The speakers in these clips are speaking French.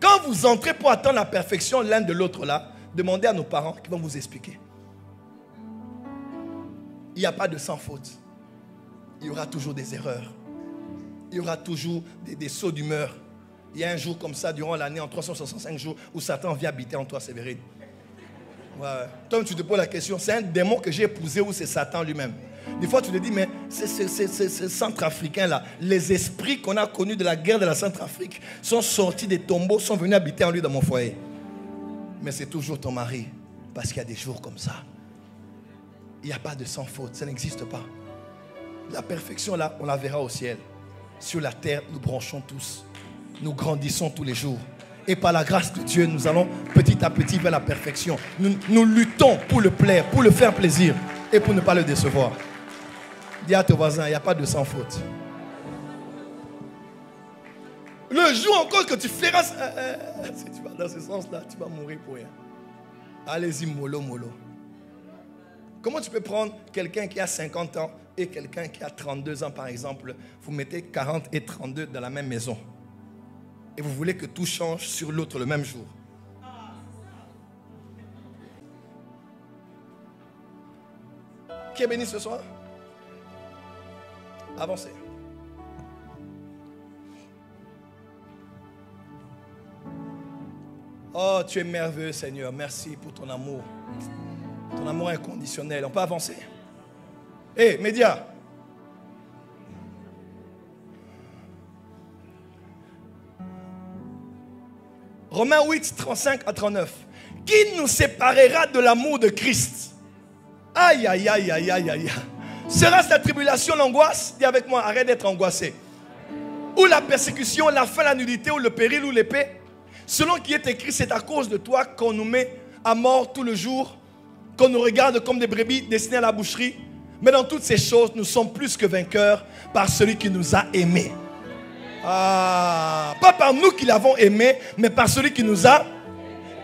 Quand vous entrez pour attendre la perfection l'un de l'autre là, demandez à nos parents qui vont vous expliquer. Il n'y a pas de sans faute. Il y aura toujours des erreurs. Il y aura toujours des sauts d'humeur. Il y a un jour comme ça durant l'année, en 365 jours, où Satan vient habiter en toi, Sévérine. Ouais. Toi, tu te poses la question, c'est un démon que j'ai épousé ou c'est Satan lui-même? Des fois, tu te dis, mais c'est Centrafricain-là. Les esprits qu'on a connus de la guerre de la Centrafrique sont sortis des tombeaux, sont venus habiter en lui dans mon foyer. Mais c'est toujours ton mari, parce qu'il y a des jours comme ça. Il n'y a pas de sans faute, ça n'existe pas. La perfection, là, on la verra au ciel. Sur la terre, nous branchons tous. Nous grandissons tous les jours. Et par la grâce de Dieu, nous allons petit à petit vers la perfection. Nous luttons pour le plaire, pour le faire plaisir et pour ne pas le décevoir. Dis à tes voisins, il n'y a pas de sans faute. Le jour encore que tu feras... si tu vas dans ce sens-là, tu vas mourir pour rien. Allez-y, mollo, mollo. Comment tu peux prendre quelqu'un qui a 50 ans et quelqu'un qui a 32 ans, par exemple, vous mettez 40 et 32 dans la même maison et vous voulez que tout change sur l'autre le même jour? Qui est béni ce soir? Avancez. Oh, tu es merveilleux, Seigneur. Merci pour ton amour. Ton amour inconditionnel. On peut avancer? Hé, médias. Romains 8, 35 à 39. Qui nous séparera de l'amour de Christ? Aïe, aïe, aïe, aïe, aïe, aïe. Sera-ce la tribulation, l'angoisse? Dis avec moi, arrête d'être angoissé. Ou la persécution, la faim, la nudité, ou le péril, ou l'épée? Selon qui est écrit, c'est à cause de toi qu'on nous met à mort tout le jour, qu'on nous regarde comme des brebis destinées à la boucherie. Mais dans toutes ces choses, nous sommes plus que vainqueurs par celui qui nous a aimés. Ah, pas par nous qui l'avons aimé, mais par celui qui nous a.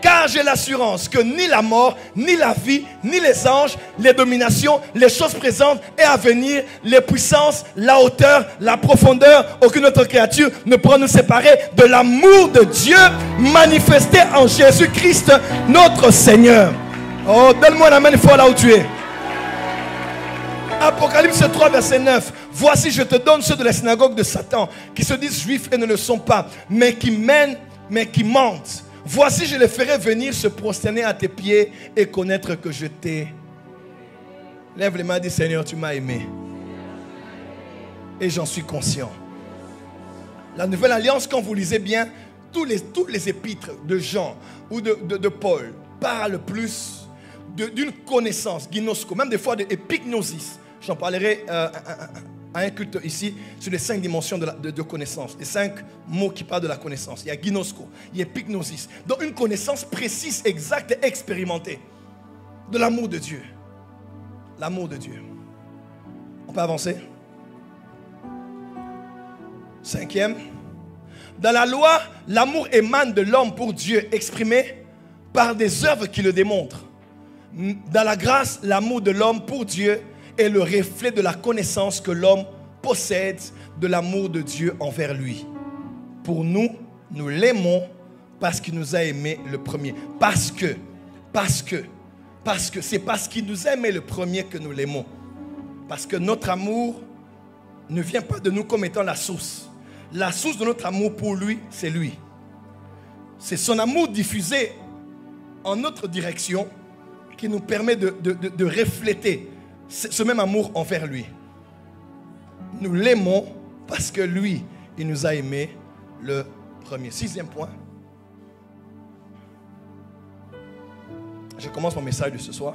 Car j'ai l'assurance que ni la mort, ni la vie, ni les anges, les dominations, les choses présentes et à venir, les puissances, la hauteur, la profondeur, aucune autre créature ne pourra nous séparer de l'amour de Dieu manifesté en Jésus-Christ, notre Seigneur. Oh, donne-moi la main une fois là où tu es. Apocalypse 3, verset 9. Voici, je te donne ceux de la synagogue de Satan, qui se disent juifs et ne le sont pas, mais qui mènent, mais qui mentent. Voici, je les ferai venir se prosterner à tes pieds et connaître que je t'ai. Lève les mains et dis, Seigneur, tu m'as aimé. Et j'en suis conscient. La Nouvelle Alliance, quand vous lisez bien, tous les épîtres de Jean ou de Paul parlent plus d'une connaissance, ginosko, même des fois de épignosis. J'en parlerai à un culte ici sur les 5 dimensions de connaissance, les 5 mots qui parlent de la connaissance. Il y a ginosko, il y a epignosis. Donc une connaissance précise, exacte et expérimentée de l'amour de Dieu. L'amour de Dieu. On peut avancer? 5e. Dans la loi, l'amour émane de l'homme pour Dieu, exprimé par des œuvres qui le démontrent. Dans la grâce, l'amour de l'homme pour Dieu est le reflet de la connaissance que l'homme possède de l'amour de Dieu envers lui. Pour nous, nous l'aimons parce qu'il nous a aimés le premier. Parce que, c'est parce qu'il nous a aimés le premier que nous l'aimons. Parce que notre amour ne vient pas de nous comme étant la source. La source de notre amour pour lui, c'est lui. C'est son amour diffusé en notre direction qui nous permet de refléter ce même amour envers lui. Nous l'aimons parce que lui, il nous a aimés le premier. 6e point. Je commence mon message de ce soir.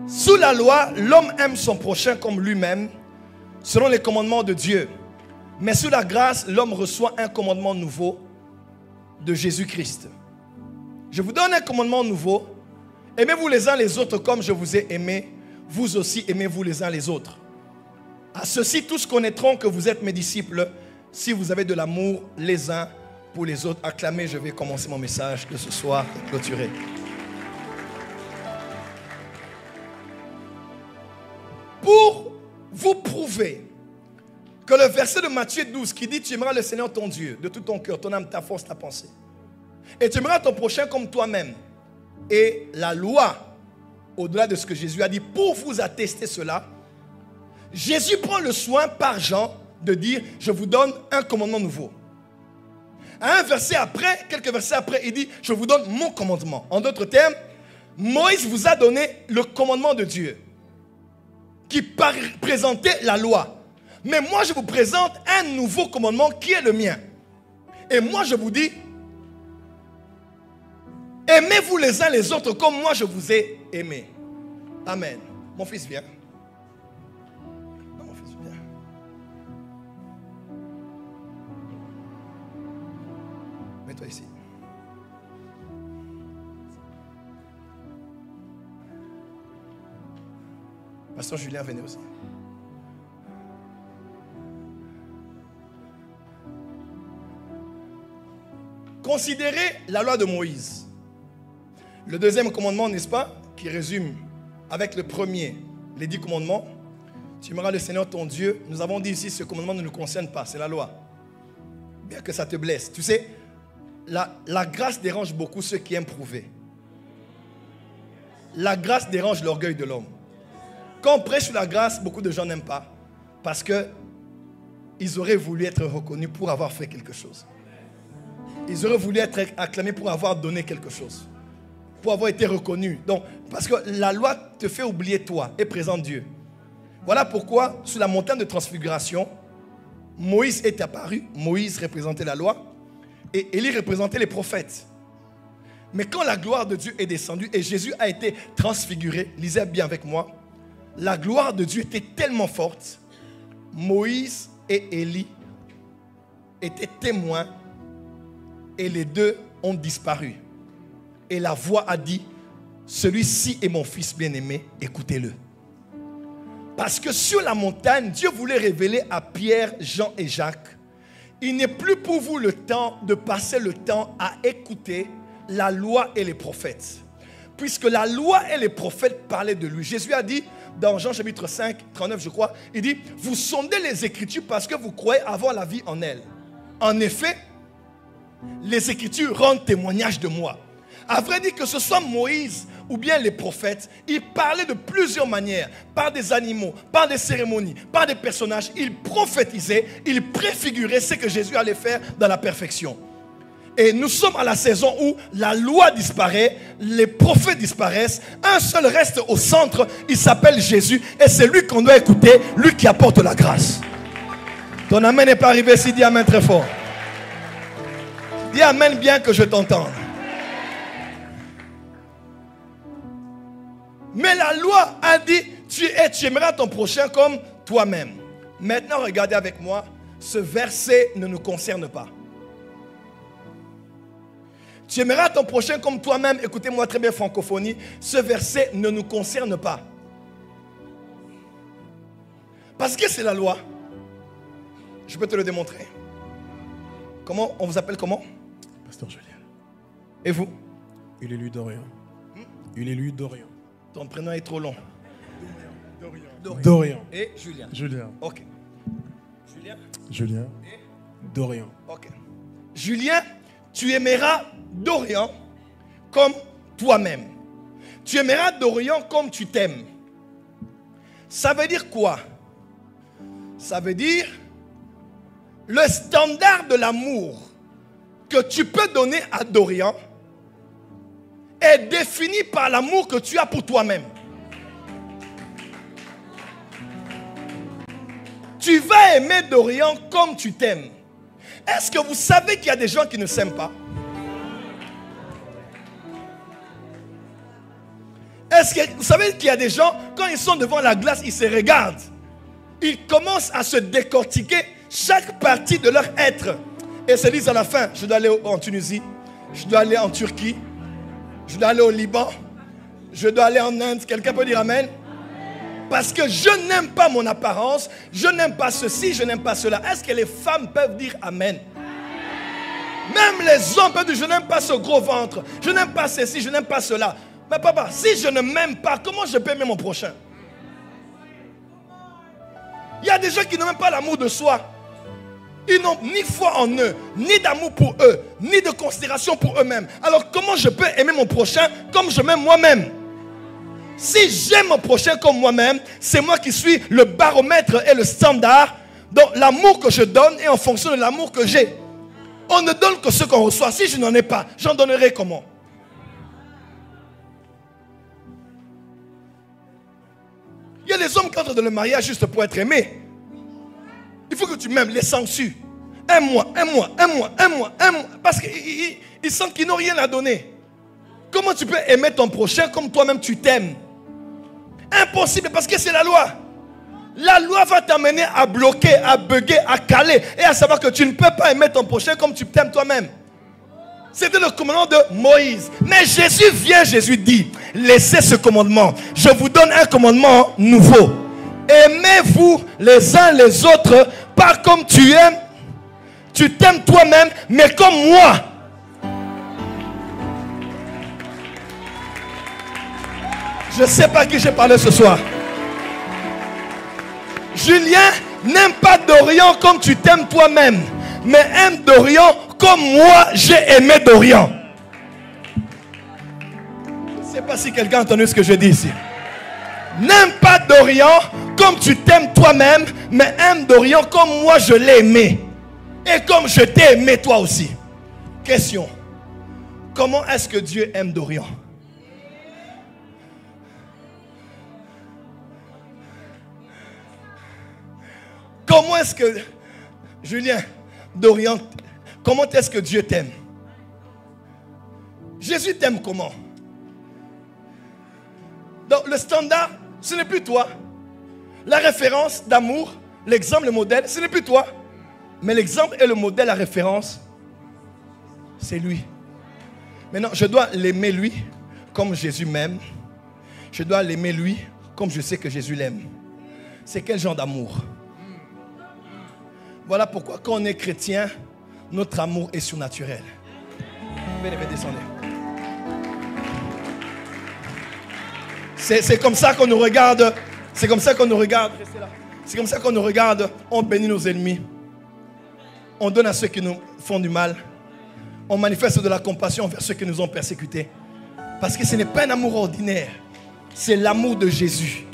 Sous la loi, l'homme aime son prochain comme lui-même, selon les commandements de Dieu. Mais sous la grâce, l'homme reçoit un commandement nouveau de Jésus-Christ. Je vous donne un commandement nouveau. Aimez-vous les uns les autres comme je vous ai aimé. Vous aussi aimez-vous les uns les autres. À ceci, tous connaîtront que vous êtes mes disciples si vous avez de l'amour les uns pour les autres. Acclamez, je vais commencer mon message de ce soir et clôturer. Pour vous prouver que que le verset de Matthieu 12 qui dit: tu aimeras le Seigneur ton Dieu de tout ton cœur, ton âme, ta force, ta pensée. Et tu aimeras ton prochain comme toi-même. Et la loi, au-delà de ce que Jésus a dit, pour vous attester cela, Jésus prend le soin par Jean de dire: je vous donne un commandement nouveau. À un verset après, quelques versets après, il dit: je vous donne mon commandement. En d'autres termes, Moïse vous a donné le commandement de Dieu qui présentait la loi. Mais moi, je vous présente un nouveau commandement qui est le mien. Et moi, je vous dis: aimez-vous les uns les autres comme moi, je vous ai aimé. Amen. Mon fils, viens. Non, mon fils, viens. Mets-toi ici. Pasteur Julien, venez aussi. Considérez la loi de Moïse. Le deuxième commandement, n'est-ce pas, qui résume avec le premier les 10 commandements. Tu aimeras le Seigneur ton Dieu. Nous avons dit ici, ce commandement ne nous concerne pas, c'est la loi. Bien que ça te blesse. Tu sais, la grâce dérange beaucoup ceux qui aiment prouver. La grâce dérange l'orgueil de l'homme. Quand on prêche sur la grâce, beaucoup de gens n'aiment pas. Parce qu'ils auraient voulu être reconnus pour avoir fait quelque chose. Ils auraient voulu être acclamés pour avoir donné quelque chose. Pour avoir été reconnus. Donc, parce que la loi te fait oublier toi et présente Dieu. Voilà pourquoi, sur la montagne de transfiguration, Moïse est apparu. Moïse représentait la loi. Et Élie représentait les prophètes. Mais quand la gloire de Dieu est descendue et Jésus a été transfiguré, lisez bien avec moi, la gloire de Dieu était tellement forte, Moïse et Élie étaient témoins et les deux ont disparu. Et la voix a dit: celui-ci est mon fils bien-aimé, écoutez-le. Parce que sur la montagne, Dieu voulait révéler à Pierre, Jean et Jacques: il n'est plus pour vous le temps de passer le temps à écouter la loi et les prophètes. Puisque la loi et les prophètes parlaient de lui. Jésus a dit dans Jean chapitre 5, 39 je crois, il dit: vous sondez les Écritures parce que vous croyez avoir la vie en elles. En effet, les Écritures rendent témoignage de moi. À vrai dire, que ce soit Moïse ou bien les prophètes, ils parlaient de plusieurs manières, par des animaux, par des cérémonies, par des personnages. Ils prophétisaient, ils préfiguraient ce que Jésus allait faire dans la perfection. Et nous sommes à la saison où la loi disparaît, les prophètes disparaissent, un seul reste au centre, il s'appelle Jésus, et c'est lui qu'on doit écouter, lui qui apporte la grâce. Ton amen n'est pas arrivé ici, dis amen très fort. Dis amen bien que je t'entende. Mais la loi a dit: tu aimeras ton prochain comme toi-même. Maintenant, regardez avec moi, ce verset ne nous concerne pas. Tu aimeras ton prochain comme toi-même. Écoutez-moi très bien, francophonie. Ce verset ne nous concerne pas. Parce que c'est la loi. Je peux te le démontrer. Comment? On vous appelle comment? Pasteur Julien. Et vous? Une élue d'Orient. Une élue d'Orient. Ton prénom est trop long. D'Orient. Et Julien. Julien. Ok. Julien. Julien. Et d'Orient. ok. Julien, tu aimeras d'Orient comme toi-même. Tu aimeras d'Orient comme tu t'aimes. Ça veut dire quoi? Ça veut dire le standard de l'amour que tu peux donner à Dorian est défini par l'amour que tu as pour toi-même. Tu vas aimer Dorian comme tu t'aimes. Est-ce que vous savez qu'il y a des gens qui ne s'aiment pas? Est-ce que vous savez qu'il y a des gens, quand ils sont devant la glace, ils se regardent. Ils commencent à se décortiquer chaque partie de leur être. Et se disent à la fin: je dois aller en Tunisie, je dois aller en Turquie, je dois aller au Liban, je dois aller en Inde. Quelqu'un peut dire amen? Parce que je n'aime pas mon apparence, je n'aime pas ceci, je n'aime pas cela. Est-ce que les femmes peuvent dire amen? Même les hommes peuvent dire: je n'aime pas ce gros ventre, je n'aime pas ceci, je n'aime pas cela. Mais papa, si je ne m'aime pas, comment je peux aimer mon prochain? Il y a des gens qui n'ont même pas l'amour de soi. Ils n'ont ni foi en eux, ni d'amour pour eux, ni de considération pour eux-mêmes. Alors comment je peux aimer mon prochain comme je m'aime moi-même? Si j'aime mon prochain comme moi-même, c'est moi qui suis le baromètre et le standard. Donc l'amour que je donne est en fonction de l'amour que j'ai. On ne donne que ce qu'on reçoit. Si je n'en ai pas, j'en donnerai comment? Il y a des hommes qui entrent dans le mariage juste pour être aimés. Il faut que tu m'aimes, les censurent. Aime-moi, aime-moi, aime-moi, aime-moi, aime-moi. Parce qu'ils sentent qu'ils n'ont rien à donner. Comment tu peux aimer ton prochain comme toi-même tu t'aimes? Impossible, parce que c'est la loi. La loi va t'amener à bloquer, à bugger, à caler et à savoir que tu ne peux pas aimer ton prochain comme tu t'aimes toi-même. C'était le commandement de Moïse. Mais Jésus vient, Jésus dit, laissez ce commandement. Je vous donne un commandement nouveau. Aimez-vous les uns les autres, pas comme tu aimes. Tu t'aimes toi-même, mais comme moi. Je ne sais pas à qui j'ai parlé ce soir. Julien n'aime pas Dorian comme tu t'aimes toi-même, mais aime Dorian comme moi j'ai aimé Dorian. Je ne sais pas si quelqu'un a entendu ce que je dis ici. N'aime pas Dorian comme tu t'aimes toi-même, mais aime Dorian comme moi je l'ai aimé. Et comme je t'ai aimé toi aussi. Question. Comment est-ce que Dieu aime Dorian? Comment est-ce que, Julien, Dorian, comment est-ce que Dieu t'aime? Jésus t'aime comment? Donc le standard, ce n'est plus toi. La référence d'amour, l'exemple, le modèle, ce n'est plus toi. Mais l'exemple et le modèle, la référence, c'est lui. Maintenant, je dois l'aimer lui comme Jésus m'aime. Je dois l'aimer lui comme je sais que Jésus l'aime. C'est quel genre d'amour? Voilà pourquoi quand on est chrétien, notre amour est surnaturel. Venez, descendez. C'est comme ça qu'on nous regarde. C'est comme ça qu'on nous regarde. C'est comme ça qu'on nous regarde. On bénit nos ennemis. On donne à ceux qui nous font du mal. On manifeste de la compassion envers ceux qui nous ont persécutés. Parce que ce n'est pas un amour ordinaire. C'est l'amour de Jésus.